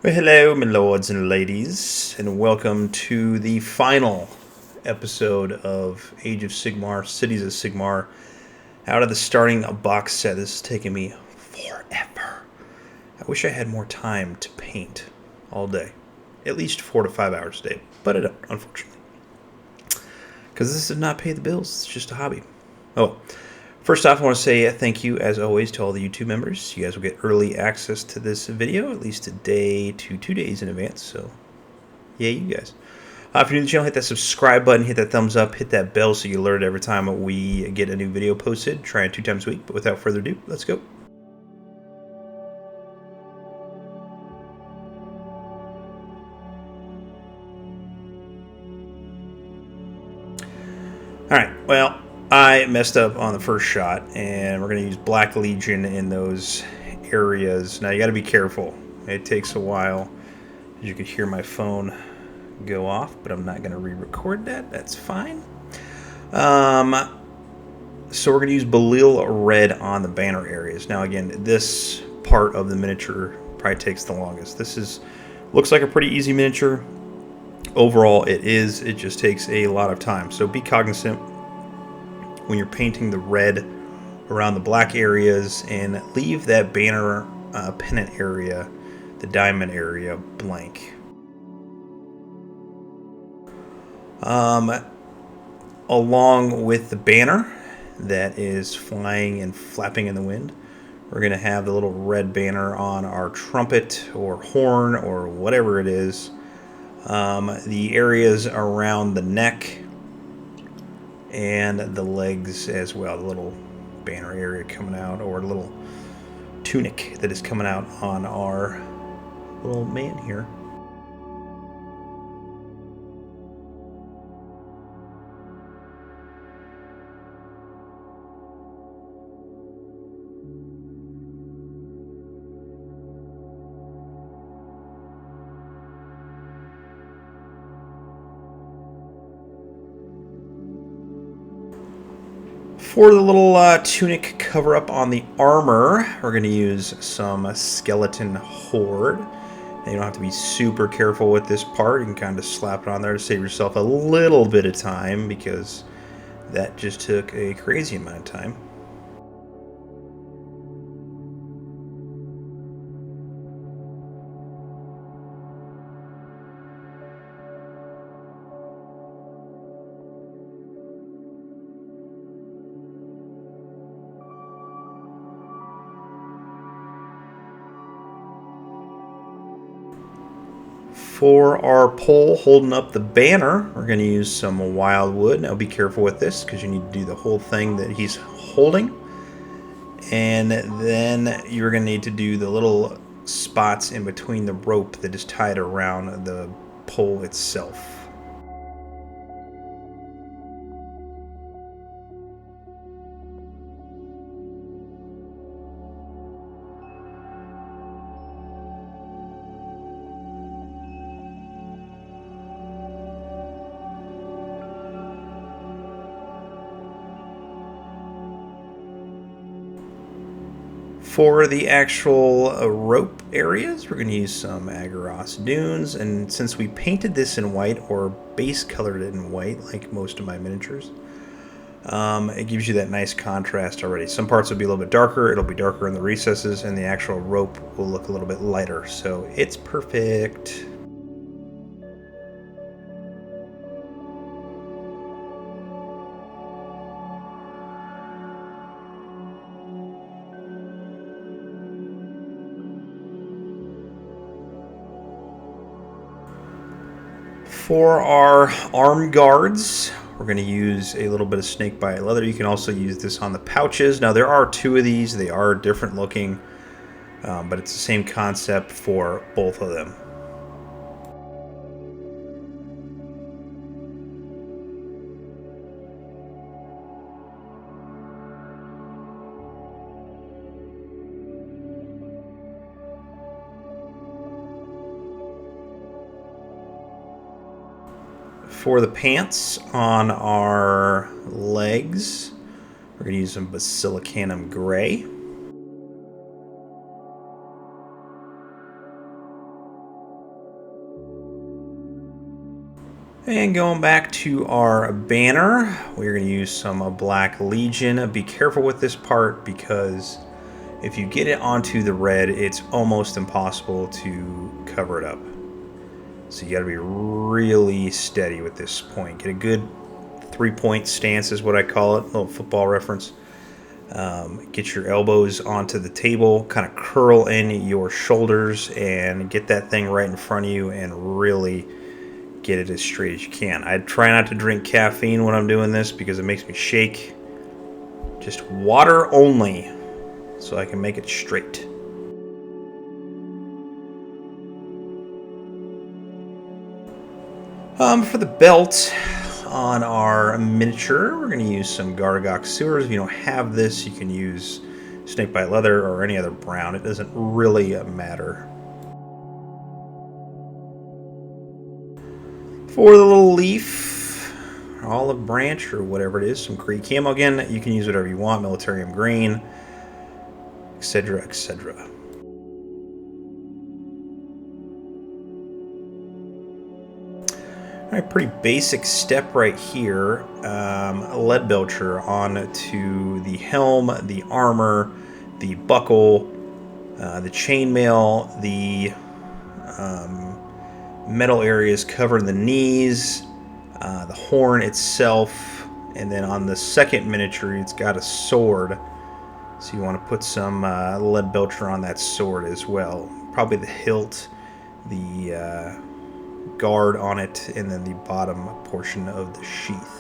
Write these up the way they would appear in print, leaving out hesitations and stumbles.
Well, hello, my lords and ladies, and welcome to the final episode of Age of Sigmar, Cities of Sigmar, out of the starting box set. This has taken me forever. I wish I had more time to paint all day, at least 4 to 5 hours a day, but I don't, unfortunately, because this does not pay the bills. It's just a hobby. Oh, first off, I want to say thank you, as always, to all the YouTube members. You guys will get early access to this video, at least a day to 2 days in advance, so yay, you guys. If you're new to the channel, hit that subscribe button, hit that thumbs up, hit that bell so you're alerted every time we get a new video posted. Try it 2 times a week, but without further ado, let's go. Alright, well, I messed up on the first shot, and we're going to use Black Legion in those areas. Now, you got to be careful. It takes a while. As you can hear my phone go off, but I'm not going to re-record that. That's fine. So we're going to use Baal Red on the banner areas. Now, again, this part of the miniature probably takes the longest. Looks like a pretty easy miniature. Overall, it is. It just takes a lot of time. So be cognizant when you're painting the red around the black areas, and leave that banner pennant area, the diamond area, blank. Along with the banner that is flying and flapping in the wind, we're going to have the little red banner on our trumpet or horn or whatever it is. The areas around the neck and the legs as well, the little banner area coming out, or a little tunic that is coming out on our little man here. For the little tunic cover-up on the armor, we're going to use some skeleton horde. Now, you don't have to be super careful with this part. You can kind of slap it on there to save yourself a little bit of time, because that just took a crazy amount of time. For our pole holding up the banner, we're going to use some Wyldwood. Now be careful with this, because you need to do the whole thing that he's holding. And then you're going to need to do the little spots in between the rope that is tied around the pole itself. For the actual rope areas, we're going to use some Aggaros Dunes, and since we painted this in white, or base colored it in white, like most of my miniatures, it gives you that nice contrast already. Some parts will be a little bit darker, it'll be darker in the recesses, and the actual rope will look a little bit lighter, so it's perfect. For our arm guards, we're going to use a little bit of Snakebite Leather. You can also use this on the pouches. Now, there are 2 of these. They are different looking, but it's the same concept for both of them. For the pants on our legs, we're going to use some Basilicanum Grey. And going back to our banner, we're going to use some Black Legion. Be careful with this part because if you get it onto the red, it's almost impossible to cover it up. So you got to be really steady with this point. Get a good 3-point stance is what I call it, a little football reference. Get your elbows onto the table, kind of curl in your shoulders and get that thing right in front of you and really get it as straight as you can. I try not to drink caffeine when I'm doing this because it makes me shake. Just water only so I can make it straight. For the belt on our miniature, we're going to use some Garaghak sewers. If you don't have this, you can use Snakebite Leather or any other brown. It doesn't really matter. For the little leaf, olive branch, or whatever it is, some Kree camo. Again, you can use whatever you want, Militarium green, etc., etc. Alright, pretty basic step right here. Leadbelcher onto the helm, the armor, the buckle, the chainmail, the metal areas covering the knees, the horn itself, and then on the second miniature it's got a sword. So you want to put some Leadbelcher on that sword as well. Probably the hilt, the guard on it, and then the bottom portion of the sheath.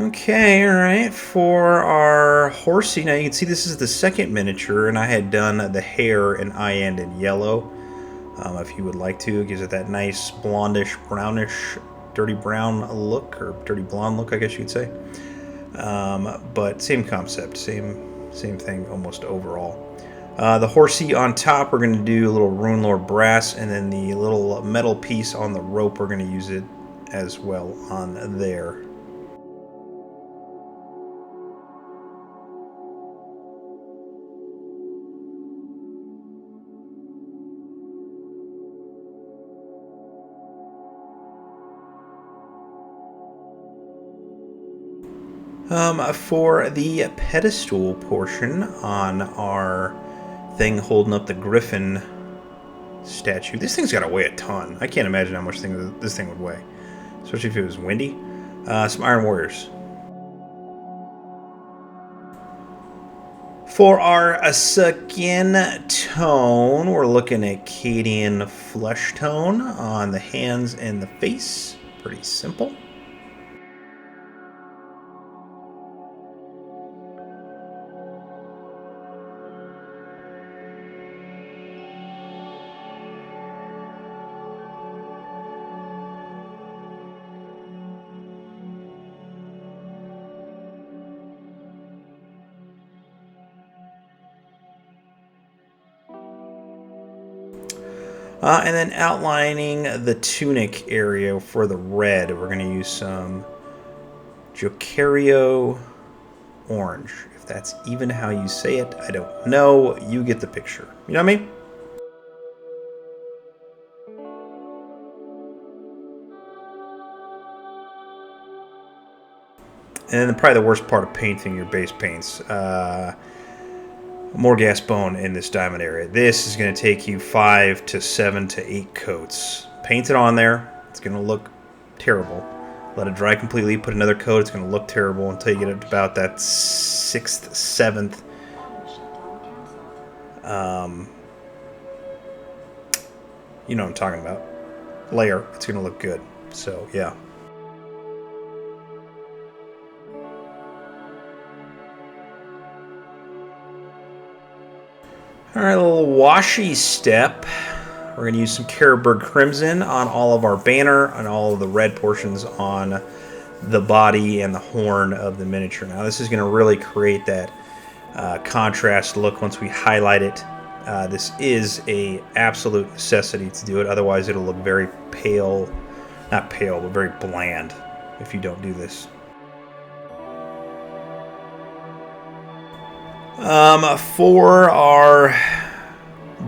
Okay, alright, for our horsey, now you can see this is the second miniature, and I had done the hair and eye end in yellow. If you would like to, it gives it that nice blondish, brownish, dirty brown look, or dirty blonde look, I guess you could say. But same concept, same thing almost overall. The horsey on top, we're going to do a little Runelord Brass, and then the little metal piece on the rope, we're going to use it as well on there. For the pedestal portion on our thing holding up the griffin statue, this thing's got to weigh a ton. I can't imagine how much this thing would weigh, especially if it was windy. Some Iron Warriors. For our skin tone, we're looking at Cadian Fleshtone on the hands and the face. Pretty simple. And then outlining the tunic area for the red, we're going to use some Jokaero Orange. If that's even how you say it, I don't know. You get the picture. You know what I mean? And then probably the worst part of painting your base paints. Morghast Bone in this diamond area. This is going to take you 5 to 7 to 8 coats. Paint it on there. It's going to look terrible. Let it dry completely. Put another coat. It's going to look terrible until you get up to about that 6th, 7th. You know what I'm talking about. Layer. It's going to look good. So, yeah. Alright, a little washy step. We're going to use some Carroburg Crimson on all of our banner and all of the red portions on the body and the horn of the miniature. Now this is going to really create that contrast look once we highlight it. This is a absolute necessity to do it, otherwise it'll look very pale, not pale, but very bland if you don't do this. For our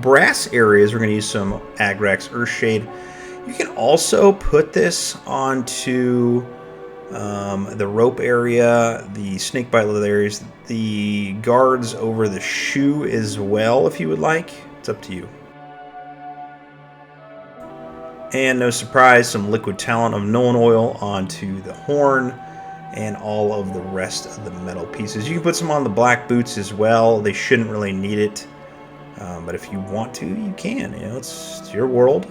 brass areas, we're going to use some Agrax Earthshade. You can also put this onto the rope area, the Snakebite Leather areas, the guards over the shoe as well, if you would like. It's up to you. And no surprise, some liquid talent of Nulin Oil onto the horn and all of the rest of the metal pieces. You can put some on the black boots as well. They shouldn't really need it, but if you want to, you can. You know, it's your world.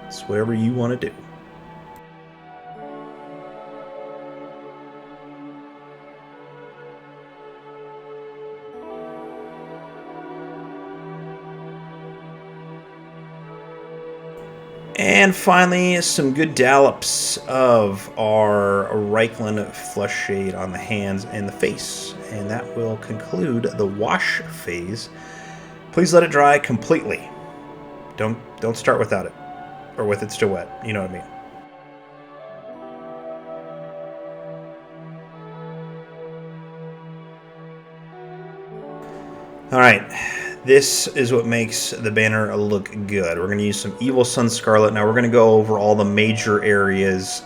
It's whatever you want to do. And finally, some good dollops of our Reikland Fleshshade on the hands and the face. And that will conclude the wash phase. Please let it dry completely. Don't start without it. Or with it still wet. You know what I mean. Alright. This is what makes the banner look good. We're going to use some Evil Sunz Scarlet. Now we're going to go over all the major areas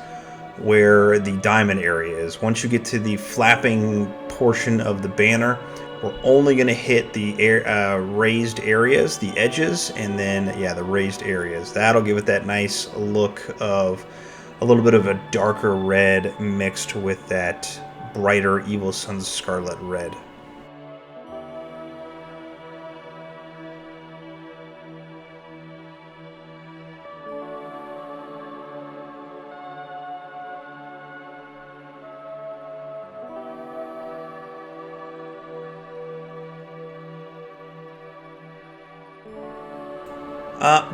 where the diamond area is. Once you get to the flapping portion of the banner, we're only going to hit the raised areas, the edges, and then, yeah, the raised areas. That'll give it that nice look of a little bit of a darker red mixed with that brighter Evil Sunz Scarlet red.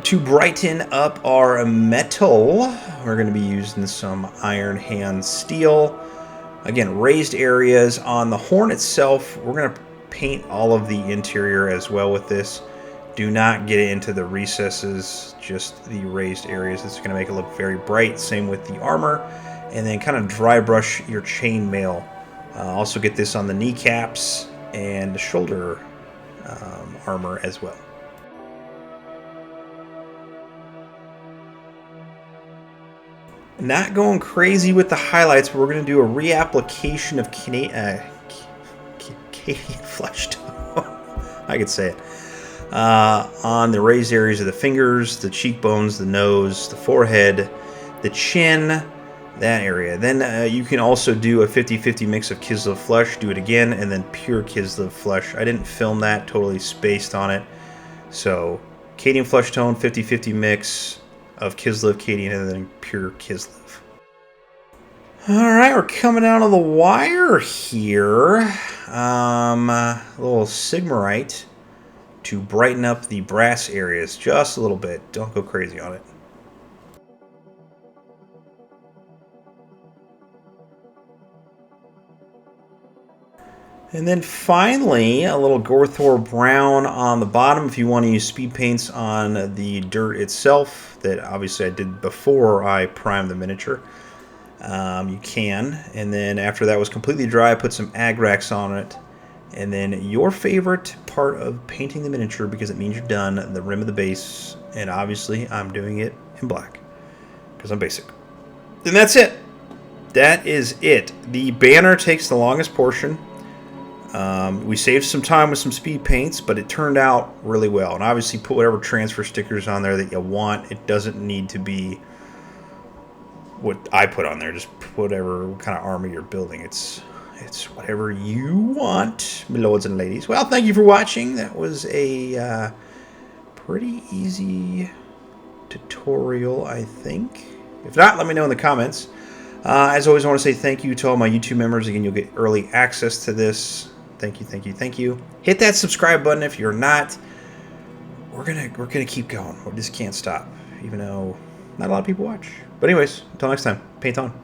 To brighten up our metal, we're going to be using some Iron Hand Steel. Again, raised areas on the horn itself. We're going to paint all of the interior as well with this. Do not get into the recesses, just the raised areas. It's going to make it look very bright. Same with the armor. And then kind of dry brush your chainmail. Also get this on the kneecaps and the shoulder armor as well. Not going crazy with the highlights, but we're going to do a reapplication of Cadian Fleshtone. I could say it. On the raised areas of the fingers, the cheekbones, the nose, the forehead, the chin, that area. Then you can also do a 50-50 mix of Kislev Flesh, do it again, and then pure Kislev Flesh. I didn't film that, totally spaced on it. So, Cadian Fleshtone, 50-50 mix of Kislev, Cadian, and then pure Kislev. Alright, we're coming out of the wire here. A little Sigmarite to brighten up the brass areas just a little bit. Don't go crazy on it. And then finally, a little Gorthor Brown on the bottom if you want to use speed paints on the dirt itself, that obviously I did before I primed the miniature. You can. And then after that was completely dry, I put some Agrax on it. And then your favorite part of painting the miniature, because it means you're done, the rim of the base. And obviously I'm doing it in black, because I'm basic. And that's it. That is it. The banner takes the longest portion. We saved some time with some speed paints, but it turned out really well. And obviously put whatever transfer stickers on there that you want. It doesn't need to be what I put on there. Just put whatever kind of armor you're building. It's whatever you want, my lords and ladies. Well, thank you for watching. That was a pretty easy tutorial, I think. If not, let me know in the comments. As always, I want to say thank you to all my YouTube members. Again, you'll get early access to this. Thank you, thank you, thank you. Hit that subscribe button if you're not. We're gonna keep going. We just can't stop, even though not a lot of people watch. But anyways, until next time, paint on.